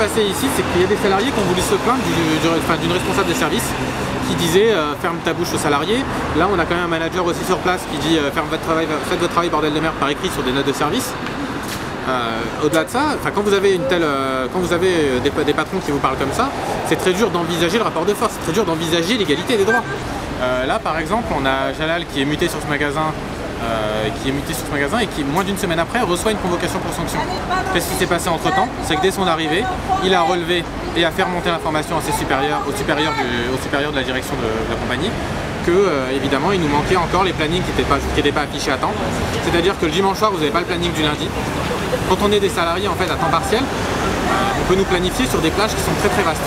passé ici, c'est qu'il y a des salariés qui ont voulu se plaindre d'une responsable des services qui disait ferme ta bouche aux salariés. Là, on a quand même un manager aussi sur place qui dit faites votre travail bordel de merde par écrit sur des notes de service. Au-delà de ça, quand vous avez des patrons qui vous parlent comme ça, c'est très dur d'envisager le rapport de force, c'est très dur d'envisager l'égalité des droits. Là, par exemple, on a Jalal qui est muté sur ce magasin. Et qui, moins d'une semaine après, reçoit une convocation pour sanction. Qu'est-ce qui s'est passé entre temps? C'est que dès son arrivée, il a relevé et a fait remonter l'information à ses supérieurs, au supérieur de la direction de la compagnie, que évidemment il nous manquait encore les plannings qui n'étaient pas affichés à temps. C'est-à-dire que le dimanche soir, vous n'avez pas le planning du lundi. Quand on est des salariés en fait à temps partiel, on peut nous planifier sur des plages qui sont très très vastes.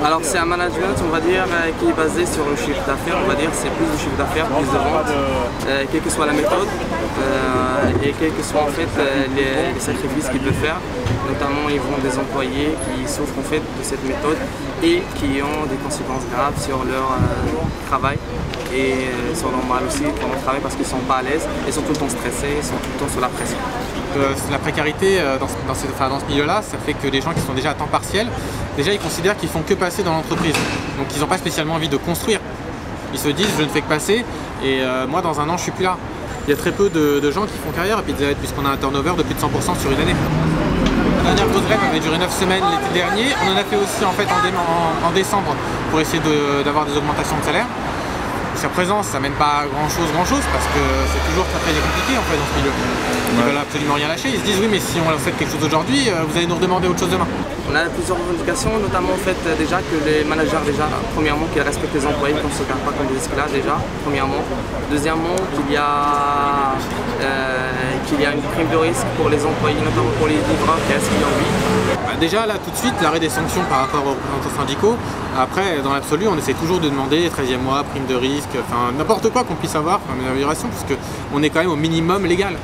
Alors c'est un management, on va dire, qui est basé sur le chiffre d'affaires, on va dire, c'est plus de chiffre d'affaires, plus de ventes, quelle que soit la méthode et quels que soient en fait les sacrifices qu'il peut faire. Notamment ils vont des employés qui souffrent en fait de cette méthode et qui ont des conséquences graves sur leur travail et sur leur moral aussi pour leur travail parce qu'ils ne sont pas à l'aise, ils sont tout le temps stressés, ils sont tout le temps sous la pression. La précarité dans ce milieu-là, ça fait que les gens qui sont déjà à temps partiel, déjà ils considèrent qu'ils font que passer dans l'entreprise. Donc ils n'ont pas spécialement envie de construire. Ils se disent je ne fais que passer et moi dans un an je suis plus là. Il y a très peu de gens qui font carrière à Pizza Hut puisqu'on a un turnover de plus de 100% sur une année. La dernière grosse grève avait duré 9 semaines l'été dernier. On en a fait aussi en fait en décembre pour essayer d'avoir des augmentations de salaire. Jusqu'à présent, ça mène pas à grand chose parce que c'est toujours très compliqué en fait dans ce milieu. Ils veulent absolument rien lâcher. Ils se disent oui mais si on fait quelque chose aujourd'hui, vous allez nous redemander autre chose demain. On a plusieurs revendications, notamment en fait déjà que les managers premièrement qu'ils respectent les employés, qu'on ne se garde pas comme des esclaves déjà, premièrement. Deuxièmement qu'il y a une prime de risque pour les employés, notamment pour les livreurs qui restent clients. Déjà là tout de suite l'arrêt des sanctions par rapport aux représentants syndicaux. Après dans l'absolu on essaie toujours de demander 13e mois, prime de risque, enfin n'importe quoi qu'on puisse avoir, une amélioration, puisque on est quand même au minimum légal.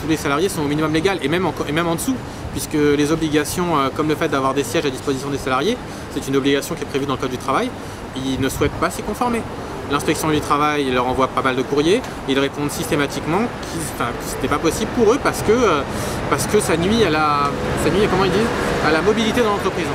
Tous les salariés sont au minimum légal et même en dessous, puisque les obligations comme le fait d'avoir des sièges à disposition des salariés, c'est une obligation qui est prévue dans le code du travail, ils ne souhaitent pas s'y conformer. L'inspection du travail leur envoie pas mal de courriers, ils répondent systématiquement que ce n'est pas possible pour eux parce que ça nuit à la mobilité dans l'entreprise.